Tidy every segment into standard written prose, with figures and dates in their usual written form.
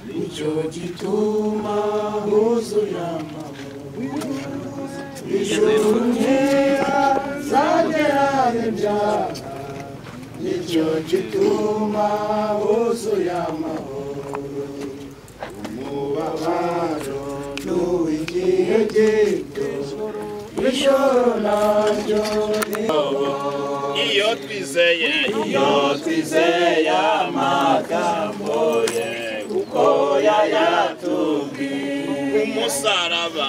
nicyo gituma huzuye ijuru nkera zagerane ibyaha nicyo gituma huzuye amahoro umubabaro n'uw'igihe gito ijoro naryo iyo twizeye amagambo ye kuko yayatubwiye umusaraba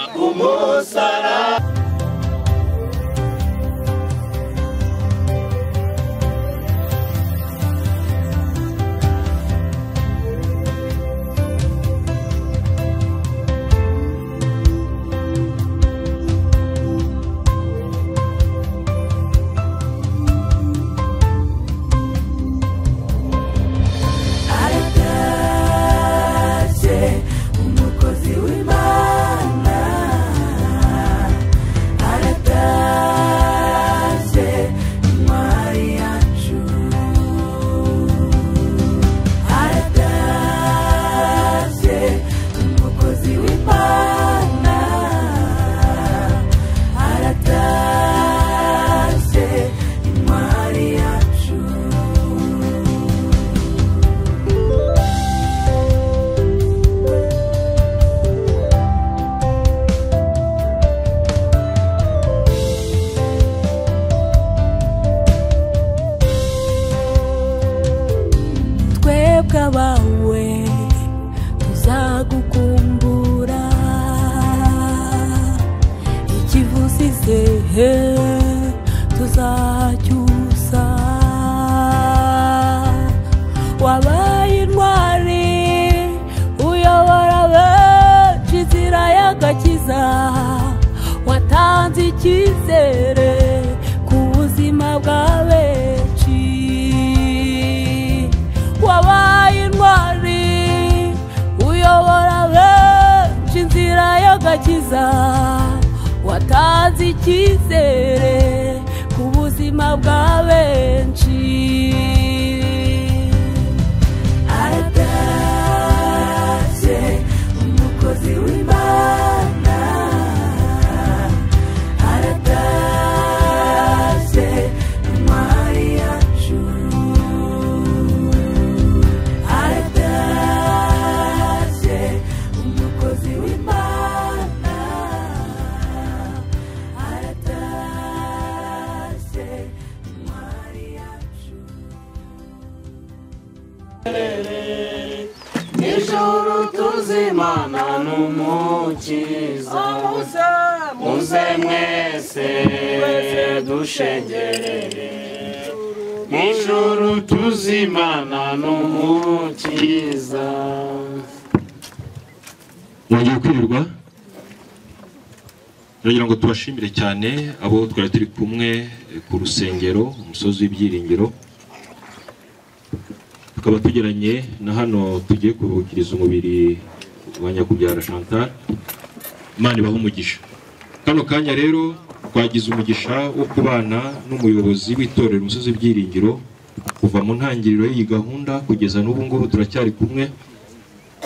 bawe tuzagukumbura ikivuzize tuzacyusa wabaye intwari uyobora benshi inzira y'agakiza watanze icyizere ku buzima bwa benshi wabaye intwari uyobora benshi inzira y'agakiza watanze icyizere ku buzima bwa benshi aratashye umukozi w'Imana aratashye intwari yacu aratashye umukozi w'Imana aratashye intwari yacu ijuru tuzimana n'umukiza muze mwese dushengerere ijuru tuzimana n'umukiza mwongeye kwirirwa nagira ngo tubashimire cyane abo twari turi kumwe ku rusengero umusozi w'ibyiringiro tukaba tugeranye na hano tugiye kuruhukiriza umubiri wa Nyakubyara Chantal Imana ibahe umugisha kano kanya rero twagize umugisha wo kubana n'umuyobozi w'itorero umusozi w'ibyiringiro kuva mu ntangiriro y'iyi gahunda kugeza n'ubu ngubu turacyari kumwe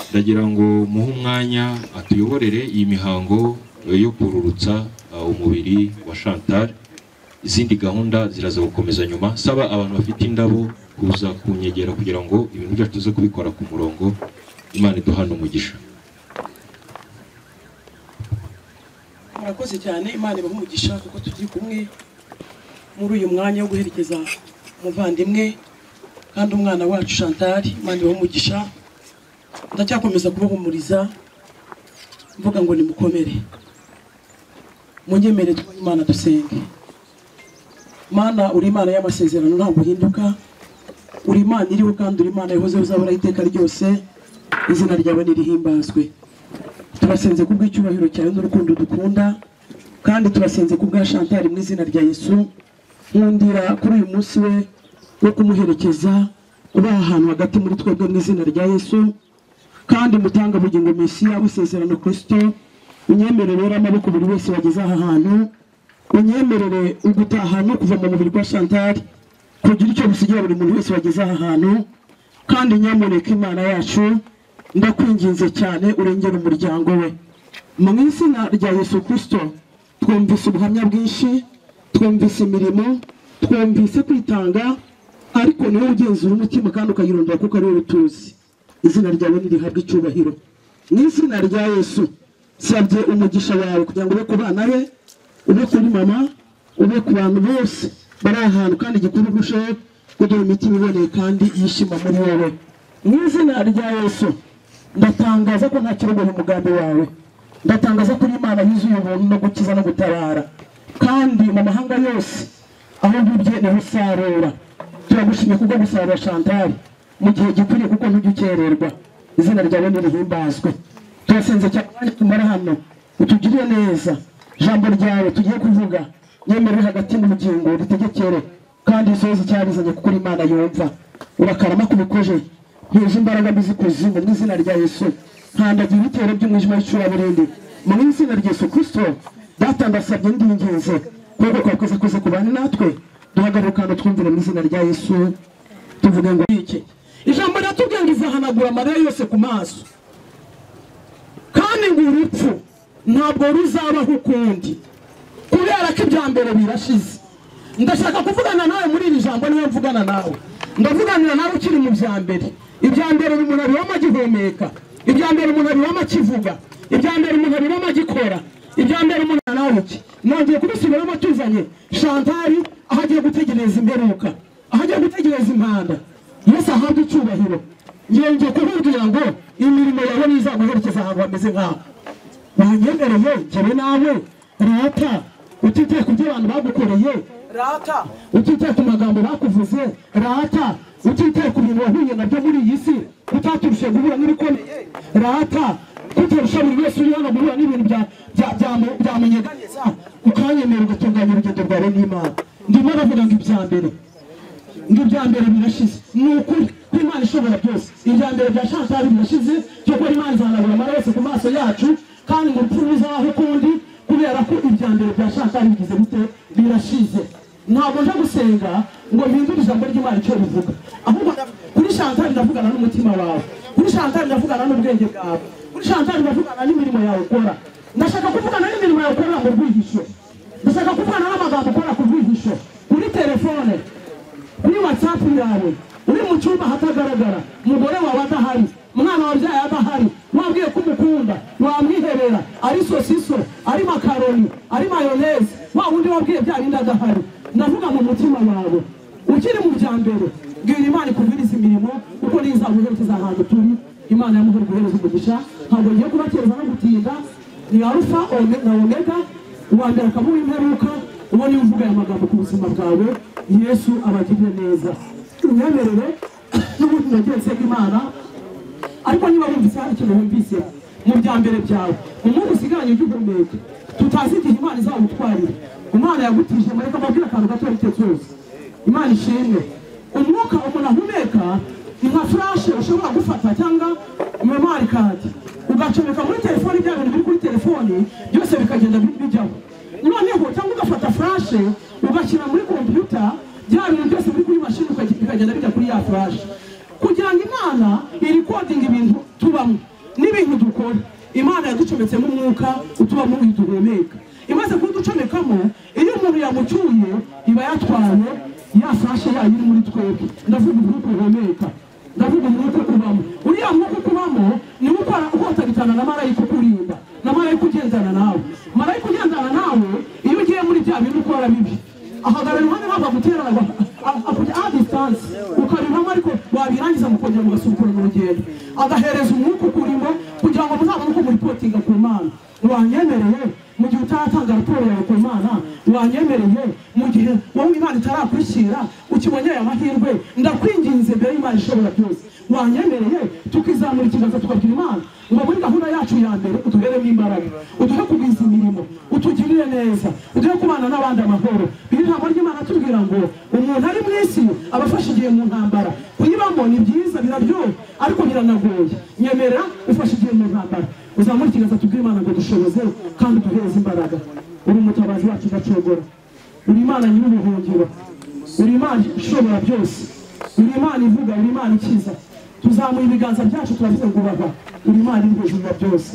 ndagira ngo muhe umwanya atuyoborere iyi mihango yo kururutsa umubiri wa Chantal izindi gahunda ziraza gukomeza nyuma saba abantu bafite indabo kuza kunyegera kugira ngo ibintu byacu tuze kubikora ku murongo Imana iduhane umugisha murakoze cyane Imana ibahe umugisha kuko turi kumwe muri uyu mwanya wo guherekeza umuvandimwe kandi umwana wacu Chantal Imana ibahe umugisha ndacyakomeza kubahumuriza mvuga ngo nimukomere munyemere Imana dusenge Mana uri Imana y'amasezerano ntabwo uhinduka uri Imana iriho kandi uri Imana yahoze uzabura iteka ryose izina ryawe nirihimbazwe turasenze kubw'icyubahiro cyawe n'urukundo dukunda kandi turasenze kubwa Chantal mu izina rya Yesu nkundira kuri uyu munsi we wo kumuherekeza uba ahantu hagati muri twebwe mu izina rya Yesu kandi mutanga bugingo Mesiya w'isezerano Kristo unyemerere rero amaboko buri wese wageze aha hantu unyemerere ugutaha no kuva mu mubiri kwa Chantal kugira icyo bisigira buri muntu wese wageze aha hantu kandi nyamuneka Imana yacu ndakwinginze cyane urengera umuryango we mu izina rya Yesu Kristo. Twumvise ubuhamya bwinshi, twumvise imirimo, twumvise kwitanga, ariko niwe ugenzura umutima kandi ukayirondora kuko ari wowe utuzi. Izina ryawe nirihabwe icyubahiro mu izina rya Yesu. Sabye umugisha wawe kugira ngo ube ku bana be, ube kuri mama, ube ku bantu bose bari ahantu, kandi igikuru urusheho kuduha imitima iboneye kandi yishima muri wowe mu izina rya Yesu. Ndatangaza ko nta kirogoye umugambi wawe, ndatangaza ko Imana yuzuye ubuntu no gukiza no gutabara, kandi mu mahanga yose aho ngibye niho usarura. Turagushimye kubwo gusarura Chantal mu gihe gikwiriye kuko ntujya ukererwa. Izina ryawe nirihimbazwe. Turasenze cyane tumara hano, utugirire neza. Jambo ryawe tugiye kuvuga nyemere hagati mu bugingo ritegekere kandi isozi cyarizanye kuko Imana yumva. Urakarama kubikoje huje imbaraga bizikuzimu mu izina rya Yesu. Nkandagira ibitero by'umwijima w'icuraburindi mu izina rya Yesu Kristo. Data ndasabye ndinginze kuko kwakoze koze kubana natwe, duhagarukana twumvire mu izina rya Yesu. Tuvuge ngo iki ijambo ryatubwiye ngo izahanagura amarira yose ku maso, kandi ngo urupfu ntabwo ruzabaho ukundi kubera ko ibya mbere birashize. Ndashaka kuvugana nawe muri iri jambo, niyo mvugana nawe, ndavuganira nawe ukiri mu bya mbere. Ibya mbere umuntu abibamo agihumeka, ibya mbere umuntu abibamo akivuga, ibya mbere umuntu abibamo agikora, ibya mbere umuntu nawe iki nongeye kubisubiramo tuzanye Chantal aho agiye gutegereza imperuka, aho agiye gutegereza impanda. Yesu ahabwe icyubahiro. Ngiye kubabwira ngo imirimo yawe nizaguherekeza ahantu hameze nk'aho wanyemereye njyewe nawe rata, utitaye ku byo abantu bagukoreye rata, utitaye ku magambo bakuvuze rata, utitaye ku bintu wahuye nabyo muri iyi si utaturushe guhura n'ibikomeye rata, kuturusha buri wese uri hano guhura n'ibintu byamunyeganyeza, ukanyemera ugatunganya urugendo rwawe n'Imana. Ndimo navuga ngo ibya mbere birashize. Ni ukuri ko Imana ishobora byose. Ibya mbere bya Chantal birashize, cyo ko Imana izanagura amara yose ku maso yacu, kandi ngo urupfu ruzabaho ukundi kubera ko ibya mbere bya Chantal bigize bite birashize. Ntabwo nje gusenga ngo mpindure ijambo ry'Imana icyo rivuga, ahubwo kuri Chantal ndavugana n'umutima wawe, kuri Chantal ndavugana n'ubwenge bwawe, kuri Chantal ndavugana n'imirimo yawe ukora. Ndashaka kuvugana n'imirimo yawe ukora mu rwihisho, ndashaka kuvugana n'amagambo ukora ku rwihisho, kuri telefone, kuri WhatsApp yawe, uri mu cyumba hatagaragara, umugore wawe adahari, umwana wabyaye adahari, wabwiye ko umukunda, wamwiherera, ari sosiso, ari makaroni, ari mayoneze, wa wundi wabwiye bya bindi adahari. Ndavuga mu mutima wawe ukiri mu bya mbere, bwira Imana ikuviriza imirimo kuko nizaguherekeza ahantu turi. Imana yamuhora guhereza umugisha. Ntabwo ngiye kubakereza no gutinda, ni Alpha na Omega, uwa mbere akaba uw'imperuka. Uwo niwe uvuga aya magambo ku buzima bwawe. Yesu abagirire neza. Unyemerere n'ubundi nagiye nsenga Imana, ariko niba wumvise hari ikintu wumvise mu bya mbere byawe, umuntu usigaranye ugihumeka, tutazi igihe Imana izawutwarira. Imana yagutije mareka mabwira akantu gato bitezose. Imana ishimwe. Umwuka umuntu ahumeka ni nka flash ushobora gufata cyangwa memory card ugacomeka muri telefone, bya bintu biri kuri telefone byose bikagenda bijyaho. Noneho cyangwa ugafata flash ugashyira muri computer, bya bintu byose biri kuri machine bikagenda bijya kuri ya flash, kugira ngo Imana irecording ibintu tubamo n'ibintu dukora. Imana yaducometsemo umwuka utubamo uduhumeka. Imaze kuducomekamo, iyo umuntu yamucyuye iba yatwaye ya flash yayo iri muri twebwe. Ndavuga umwuka uhumeka, ndavuga umwuka kubamo. Uriya mwuka kubamo ni ukora ukotagitana na marayika ukurinda, na marayika ugendana nawe. Marayika ugendana nawe iyo ugiye muri bya bintu ukora bibi, ahagarara iruhande rwabo agutera a distance, ukaribamo ariko wabirangiza mukongera mugasubukura mu rugendo, agahereza umwuka ukurimo kugira ngo muzabone uko muripotinga ku Mana. Wanyemereye mu gihe utaratanga raporo yawe ku Mana, wanyemereye mu gihe wowe Imana itarakurikira ukibonye amahirwe, ndakwinginze mbere y'Imana ishobora byose, wanyemereye tukizamura ikiganza tukabwira Imana ngo muri gahunda yacu ya mbere uduheremo imbaraga, uduhe kugwiza imirimo, utugirire neza, uduhe kubana n'abandi amahoro. Ijambo ry'Imana tubwira ngo umuntu ari mu isi abafashe igihe mu ntambara, kuyibamo ni byiza biraryoha ariko biranagoye. Nyemera ufashe igihe mu ntambara, uzamura ikiganza tubwire Imana ngo dushoboze kandi duhereze imbaraga. uri umutabazi wacu udacogora, uri Imana nyir'ubuhungiro, uri Imana ishobora byose, uri Imana ivuga, uri Imana ikiza. Tuzamuye ibiganza byacu turavuze ngo baba, uri Imana iri hejuru ya byose.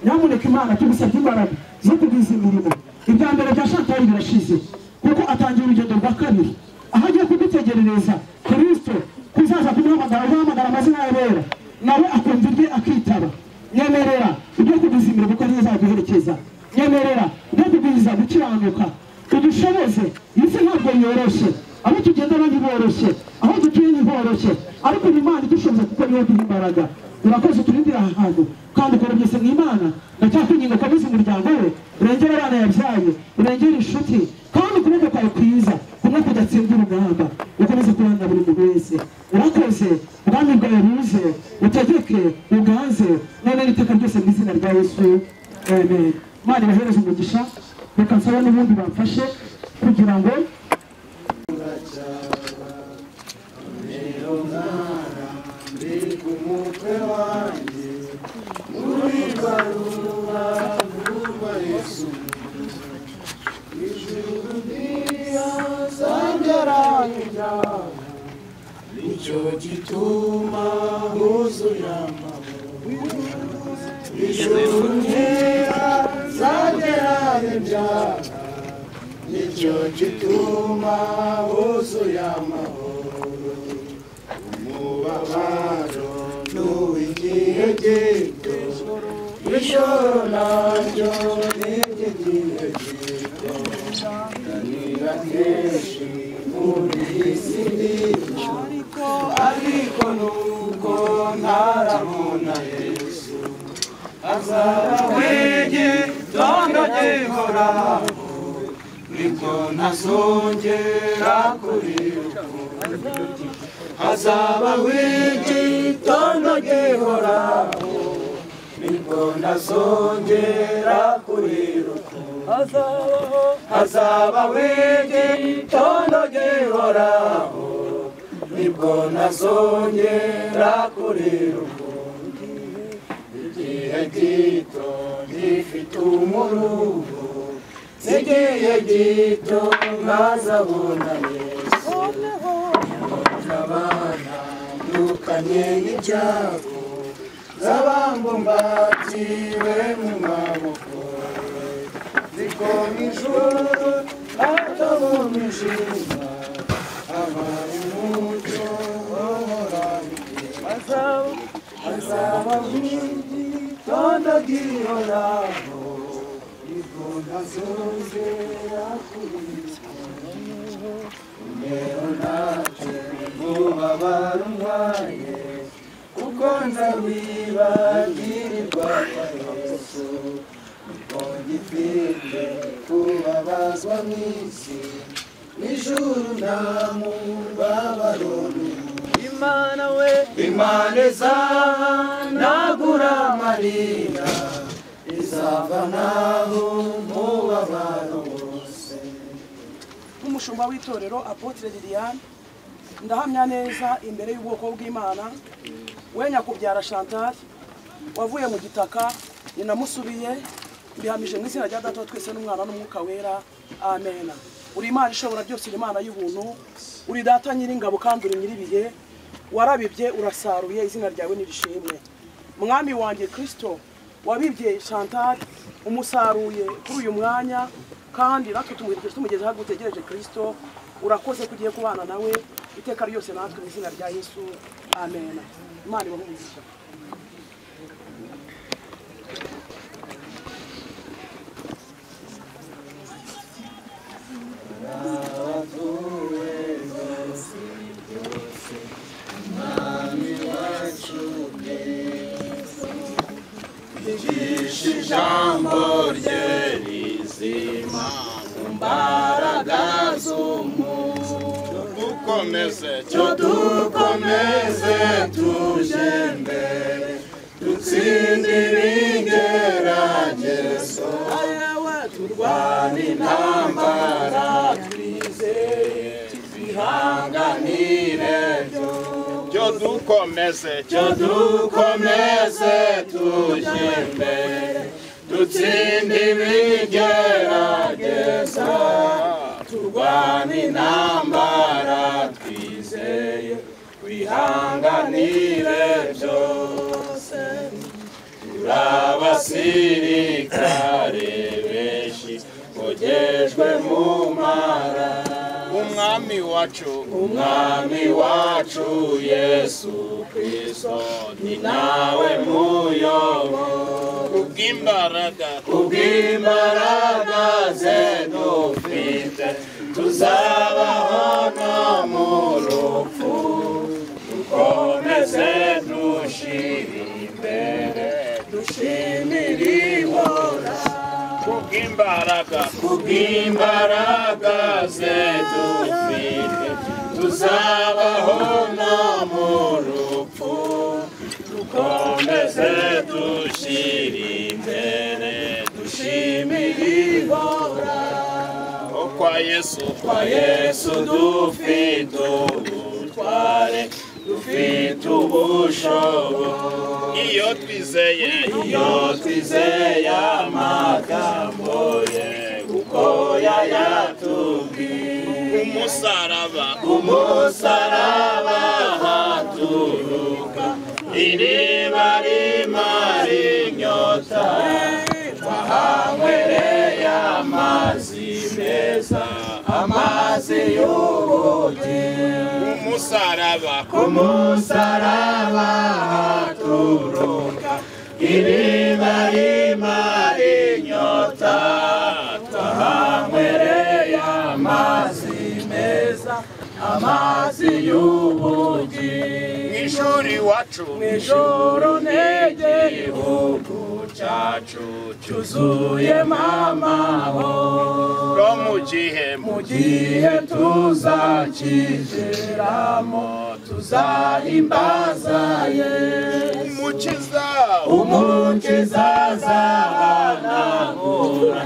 Nyamuneka Imana tugusabye imbaraga zo kugwiza imirimo. Ibya mbere bya Chantal birashize kuko atangiye urugendo rwa kabiri aho agiye kudutegerereza Kristo kuzaza kumuhamagara amazina y'abera, nawe akumva irye akitaba. Nyemerera ibyo kugwiza imirimo kuko ariyo izaduherekeza. Nyemerera ibyo kugwiza gukiranuka udushoboze. Isi ntabwo yoroshye, aho tugenda ntiboroshye, aho dutuye ntiboroshye, ariko ni Imana idushoboza kuko niyo duha imbaraga. Urakoze turindira aha hantu kandi ukora byose nk'Imana. Ndacyakwinginga ukomeze umuryango we, urengere abana yabyaye, urengere inshuti, kandi ukuboko kwawe kwiza kumwe kudatsinda urugamba ukomeze kubana buri muntu wese. Urakoze, ubwami bwawe buze, utegeke, uganze none n'iteka ryose mu izina rya Yesu, amen. Imana ibahereze umugisha. Reka nsaba n'ubundi bamfashe kugira ngo nicyo gituma huzuye amahoro, ijuru ntera zagerane ibyaha, nicyo gituma huzuye amahoro, umubabaro n'uw'igihe gito, ijoro naryo n'iry'igihe gito, ndanira kenshi muri iyi si ndimo, ariko nuko ntarabona Yesu, azaba w'igitondo gihoraho, niko ntazongera kuriruka, azaba w'igitondo gihoraho, niko ntazongera kuriruka, hazaba w'igitondo gihoraho, nibwo ntazongera kuriruka, igihe gito gifite umuruho, igihe gito nkazabona Yesu, abana ndukanye n'ibyago, zabamba mbatiwe mu maboko, ziko mw'ijuru hato mu mwijima, habaye umucyo uhoraho, hazaba w'igitondo gihoraho, nibwo ntazongera kuriruka, umero ntacyo umubabaro untwaye, kuko nzawibagirirwa kwa Yesu, niko ngifite kubabazwa mw'isi, n'ijuru nta mubabaro Imana we, Imana izanagura amarira, izavanaho umubabaro wose. nk'umushumba w'itorero Apotre Liliane ndahamya neza imbere y'ubwoko bw'Imana, we Nyakubyara Chantal wavuye mu gitaka ninamusubiye, mbihamije mu izina rya Data twese n'Umwana n'Umwuka wera, amen. Uri Imana ishobora byose, uri Imana y'ubuntu, uri Data nyir'ingabo kandi uri nyir'ibihe, warabibye urasaruye, izina ryawe nirishimwe. Mwami wanjye Kristo wabibye Chantal umusaruye kuri uyu mwanya, kandi natwe tumugeze aho gutegereje Kristo, urakoze kugiye kubana nawe iteka ryose natwe mu izina rya Yesu, amen. Imana ibahumugisha. Ijambo rye rizima mu mbaraga z'umuntu, dukomeze tuje mbere, dutsindire ingeragezo, turwane intambara twizeye, twihanganire byo dukomeze tuje mbere, dutsinde ibigerageza turwana intambara twizeye twihanganire byose turabasirikare benshi bogejwe mu mara umwami wacu Yesu Kristo ni nawe muyobozi kubw'imbaraga ze dufite tuzabaho no mu rupfu dukomeze dushire imbere dushimire ihora kubw'imbaraga ze dufite tuzabaho no mu rupfu dukomeze dushire imbere dushimire ihora kwa Yesu dufite ubutware dufite ubushobozi iyo twizeye amagambo ye kuko yayatubwiye umusaraba haturuka iriba rimara inyota twahanywereye amazi meza amazi y'ubugingo ku musaraba haturuka iriba rimara inyota twahanywereye amazi meza amazi y'ubugingo mw'ijuru n'igihugu cyacu cyuzuyemo amahoro mu gihe tuzakigeramo tuzahimbaza umukiza azahanagura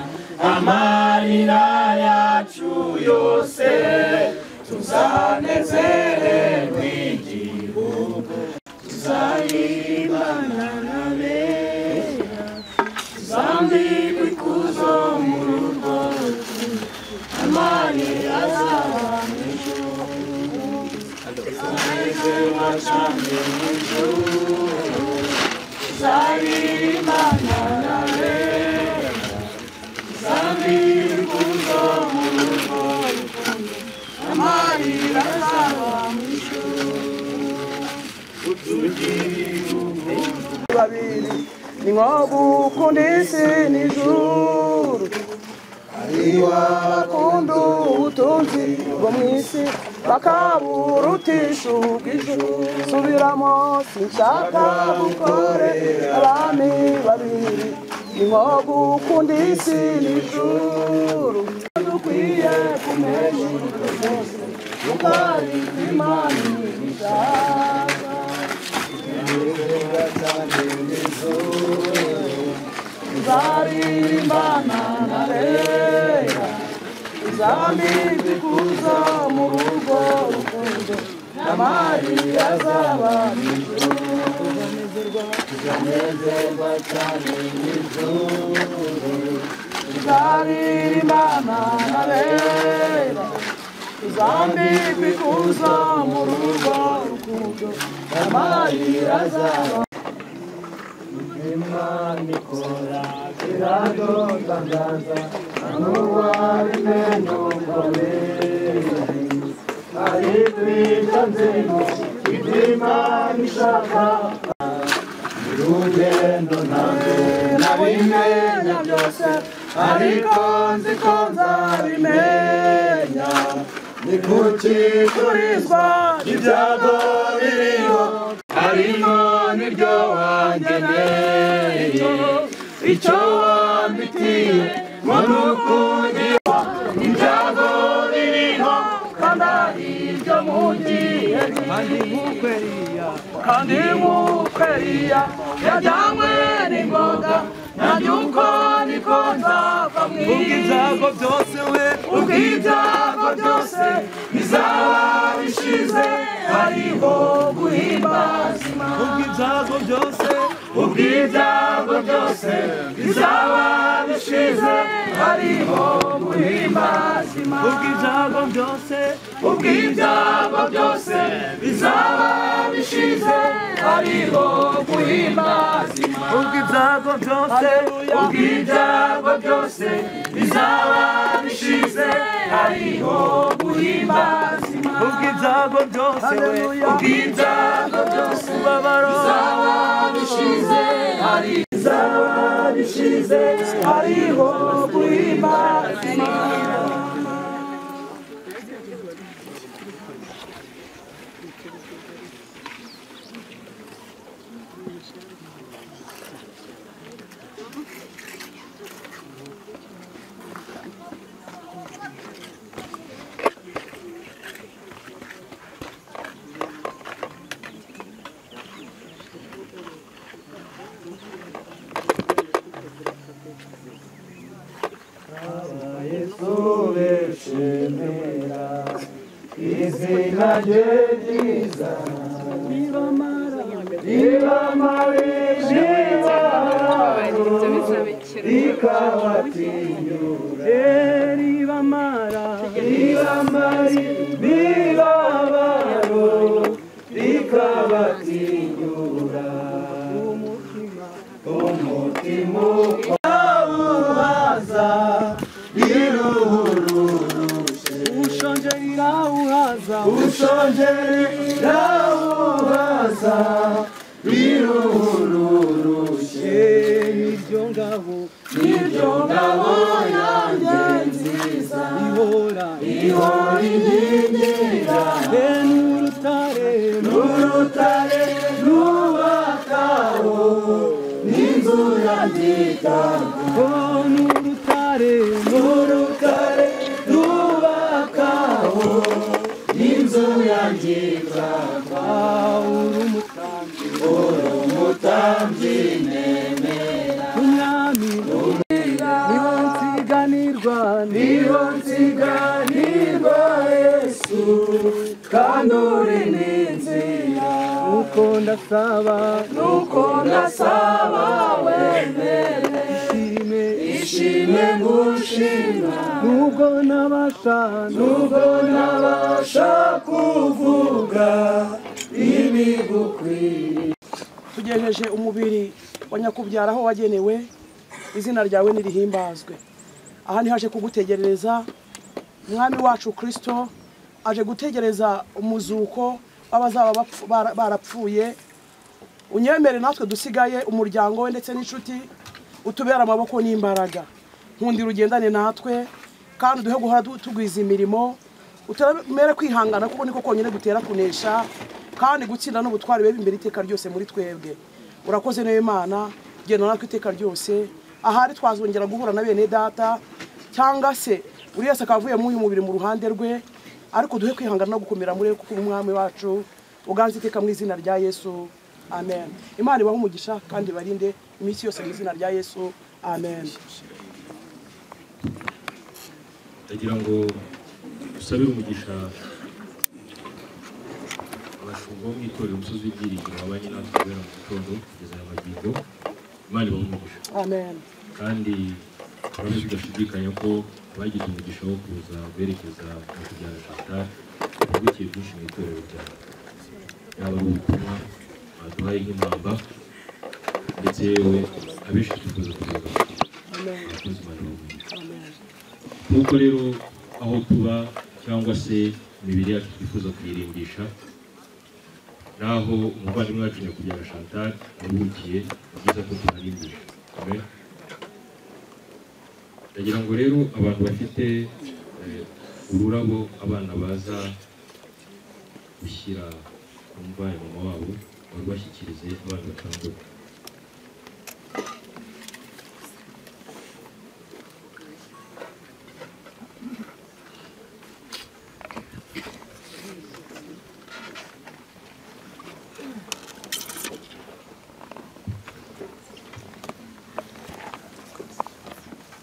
amarira yacu yose tuzanezererwa igihugu tuzahimana n'abera tuzambikwa ikuzo mu rugo amarira azaba mu ijuru tuzanezerwa cyane mu ijuru tuzahimana n'abera tuzambikwa ikuzo mu rugo amarira azaba mu ijuru babiri ni nko gukunda isi n'ijuru hariho abakunda ubutunzi bwo mu isi bakaburutisha ubw'ijuru subiramo sinshaka gukorera abami babiri ni nko gukunda isi n'ijuru dukwiye kumenya byose kuko ari Imana ibishaka tuzaririmbana n'abera tuzambikwa ikuzo mu rugo rukundo n'amarira azaba mu ijuru tuzanezerwa cyane mu ijuru tuzaririmbana n'abera tuzambikwa ikuzo mu rugo rukundo n'amarira azaba Imana ikora iradodangaza n'uwabimenya ukomeye ariko ibyo nzego ibyo Imana ishaka urugendo ntabwo nabimenya byose ariko nzi ko nzabimenya ni kuki turizwa ibyago biriho harimo n'iryo wangeneye icyo wambitiye ngo ni ukugira ibyago biriho kandi ari ibyo mu gihe kandi nk'uko Eliya yajyanywe n'ingoga nanjye uko niko nzava mu isi ubw'ibyago byose bizaba bishize hariho guhimbaza Imana ubw'ibyago byose ubw'ibyago byose bizaba bishize hariho guhimbaza Imana ubw'ibyago byose bizaba bishize hariho guhimbaza Imana ubw'ibyago byose bizaba bishize hariho guhimbaza Imana ubw'ibyago byose bizaba bishize hariho guhimbaza Imana izina rye ryiza ribamara rikabatinyura ribamara imibabaro rikabatinyura umutima ukawuhaza biruhurushe ushonje rawuhaza biruhurushe niryo ngabo yanjye nziza ihora inkingira n'urutare rubakaho n'inzu yagitaho n'urutare rubakaho n'inzu yagitaho uri umutambyi nemera umwami niho nsiganirwa Yesu kandi uri n'inzira nuko ndasaba wemere ishime ngushima nubwo nabasha kuvuga ibigukwiriye. tugejeje umubiri wa nyakubyara aho wagenewe, izina ryawe nirihimbazwe. Aha haje kugutegerereza mwami wacu Kristo, aje gutegereza umuzuko w'abazaba barapfuye. Unyemere natwe dusigaye umuryango we ndetse n'inshuti, utubera amaboko n'imbaraga. Nkundi rugendane natwe kandi duhe guhora tugwiza imirimo, utamere kwihangana kuko niko konyine gutera kunesha kandi gutsinda n'ubutwari bebe imbere iteka ryose muri twebwe. Urakoze nawe Imana, genda natwe iteka ryose. Ahari twazongera guhura na bene data cyangwa se buri wese akavuye mu uyu mubiri mu ruhande rwe, ariko duhe kwihangana no gukomera muri kuko umwami wacu uganze iteka mu izina rya Yesu. Amen. Imana ibahe umugisha kandi barinde iminsi yose mu izina rya Yesu. Amen. ndagira ngo usabire umugisha abashumba bo mu itorero umusozi w'ibyiringiro babanye natwe kubera mu gitondo kugeza aya magingo. Imana ibahe umugisha. Amen. kandi turabizi tudashidikanya ko bagize umugisha wo kuza berekeza mu kubyara Chantal, babukiye byinshi mu itorero ryawe, yaba ari ubutumwa baduhaye nk'impamba ndetse yewe abenshi twifuza kugeza abakozi Imana bamugisha. Nk'uko rero aho tuba cyangwa se imibiri yacu twifuza kuyirimbisha, naho umuvandimwe wacu Nyakubyara Chantal yabukiye, ni byiza ko tuharimbisha. Amen. Ndagira ngo rero abantu bafite ururabo abana baza gushyira ku mva ya mama wabo barubashyikirize abana batambuka.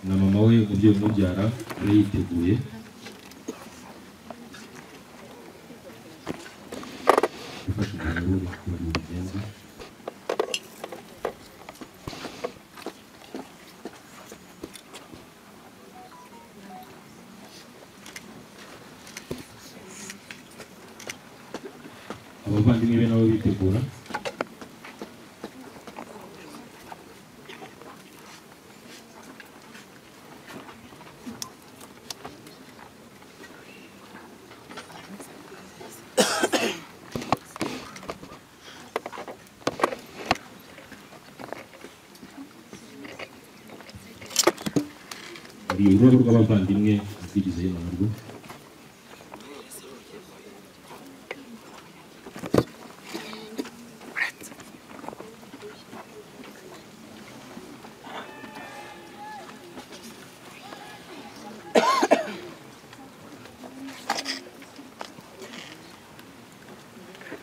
Na mama we umubyeyi umubyara yari yiteguye. Ufashe umwana we bari bubigenze. abavandimwe be nabo bitegura. Hari ururabo rw'abavandimwe rwigize hino narwo.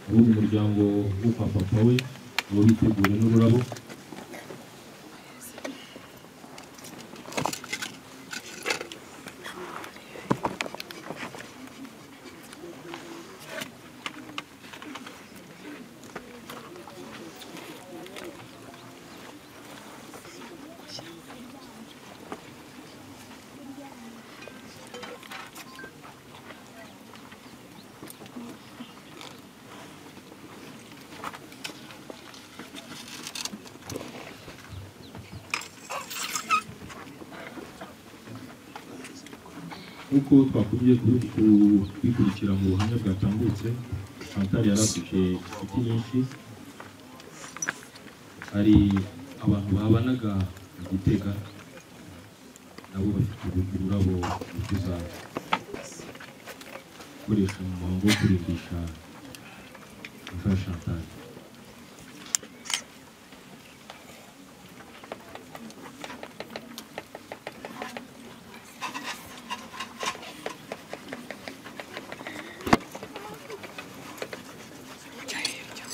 Abo mu muryango wo kwa papa we nabo bitegura n'ururabo. Uko twakubwiye kubikurikira mu buhamya bwatambutse, Chantal yarafashe inshuti nyinshi. Hari abantu babanaga mu Gitega nabo bafite ururabo bifuza gukoresha mu muhango wo kurimbisha imva ya Chantal.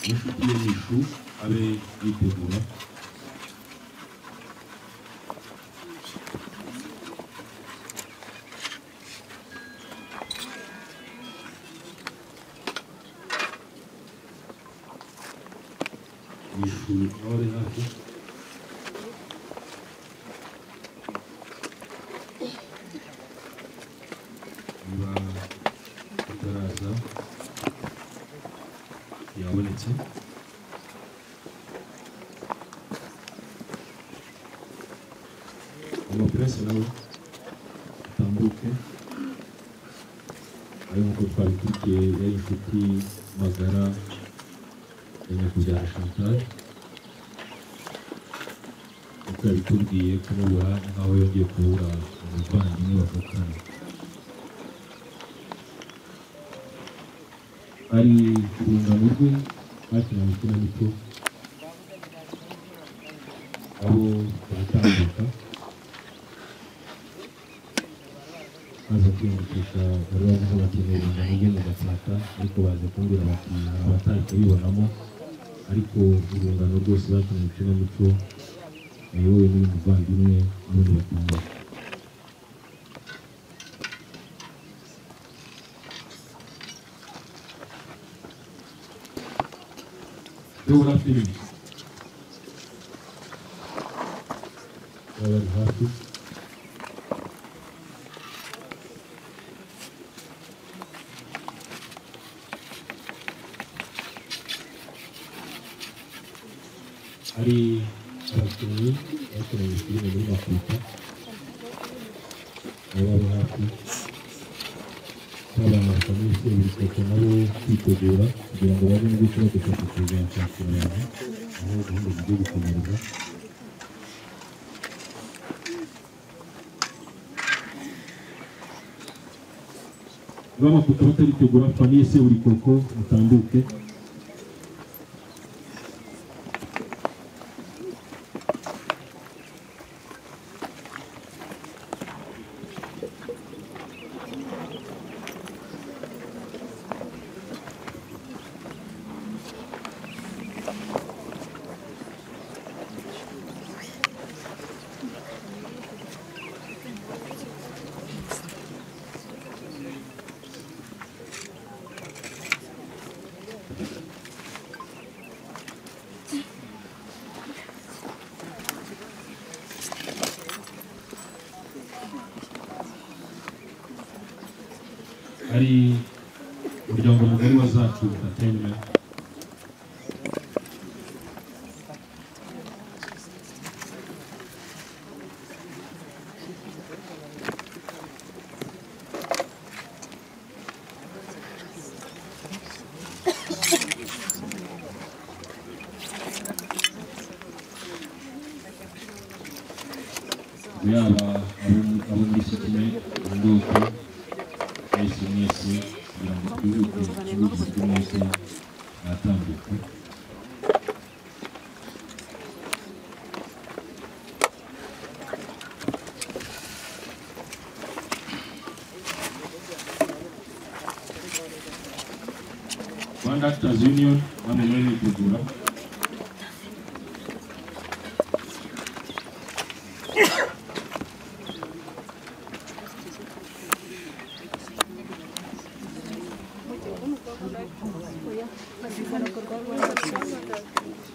Inshuti ye Mishu abe yitegura. Mishu nawe hafi. Niba utaraza yabonetse. Amapresse nawe atambuke. Ayo nk'uko twabikurikiye yari inshuti magara ya Nyakubyaha Chantal. Uko yabitubwiye kumubura nk'aho yongeye kubura umuvandimwe bavukana. Hari urungano rwe bakina mu ikinamico, abo baratambuka baza kwiyandikisha. Bari bavuze bakeneye urungano rwe mu Gatsata, ariko baje kumbwira bati hari abatari kubibonamo, ariko urungano rwose bakina mu ikinamico bayobowe n'uyu muvandimwe n'ubundi batambuka. Dora Philip bari hafi. Hari abakinnyi bakoranye filime muri Afurika nabo bari hafi. Abana bakomeye bifasha nabo kwitegura kugira ngo babe n'icyo badufasha kuzashakira abantu aho gahunda zigiye gukomereza. Niba amafoto bataritegura, Famille Seburikoko mutambuke. Hari umuryango mugari wa Zacu Entertainment yaba abo muri Sikime Ndoto mwese kugira ngo twihute igihugu mwese natambuka. Rwanda Actors Union namwe muri kugura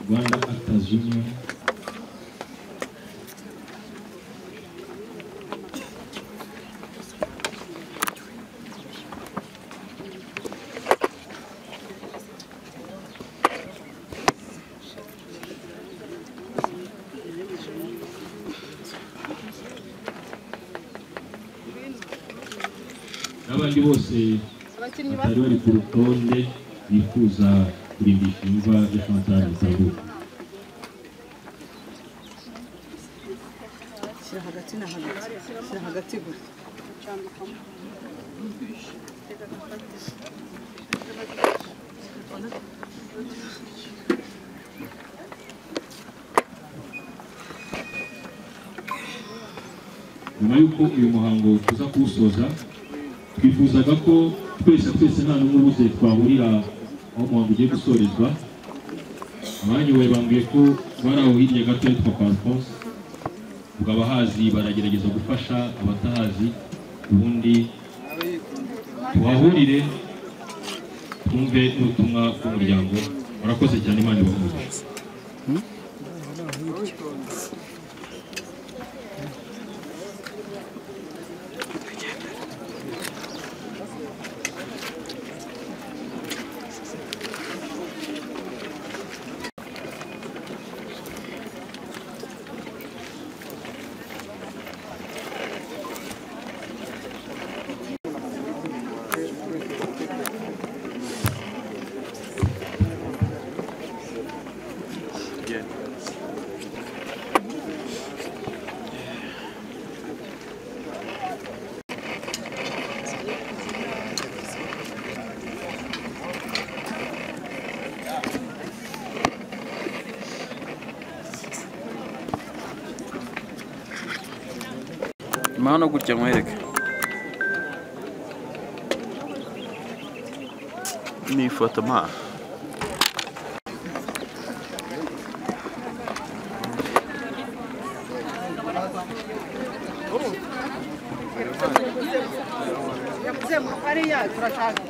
Rwanda Actors Union n'abandi bose batari bari ku rutonde bifuza kurimbisha imva ya Chantal Nsabuka. Shyira hagati gusa. Nyuma y'uko uyu muhango tuza kuwusoza, twifuzaga ko twese nta n'umwe ubuze twahurira aho umuhango ugiye gusorezwa. Abanyoboye bambwiye ko bari aho hirya gato yitwa kwa Alphonse, ubwo abahazi baragerageza gufasha abatahazi, ubundi tuhahurire twumve n'ubutumwa bw'umuryango. Murakoze cyane, Imana ibahe. Hano gutya nkwereke ni ifoto ma Yavuze mu hariya turashaka